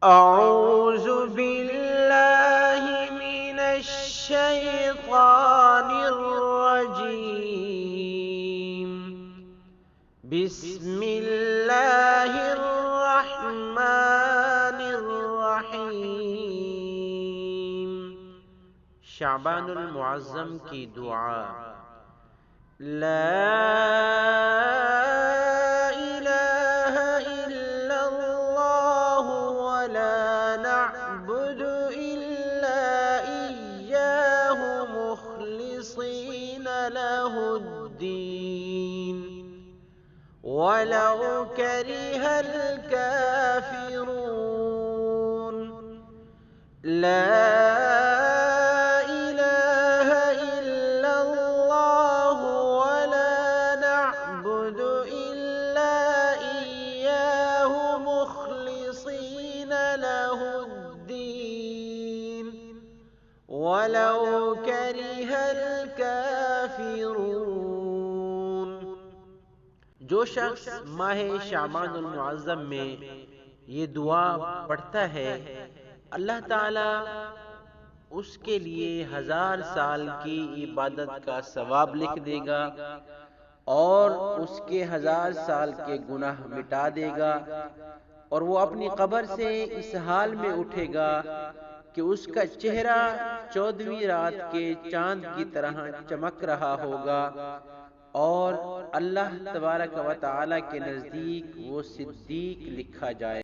أعوذ بالله من الشيطان الرجيم. بسم الله الرحمن الرحیم. شعبان المعظم کی دعا. لا الہ الا اللہ ولا نعبد الا ایاہ مخلصین لہ الدین وَلَوْ كَرِهَ الْكَافِرُونَ. لا إله إلا الله ولا نعبد إلا إياه مخلصين له الدين ولو كره الكافرون. جو شخص ماہ شعبان المعظم میں یہ دعا پڑھتا ہے، اللہ تعالی اس کے لیے 1000 سال کی عبادت کا ثواب لکھ دے گا اور اس کے 1000 سال کے گناہ مٹا دے گا، اور وہ اپنی قبر سے اس حال میں اٹھے گا کہ اس کا چہرہ 14ویں رات کے چاند کی طرح چمک رہا ہوگا، اور اللہ تبارک و تعالی کے نزدیک وہ صدیق لکھا جائے.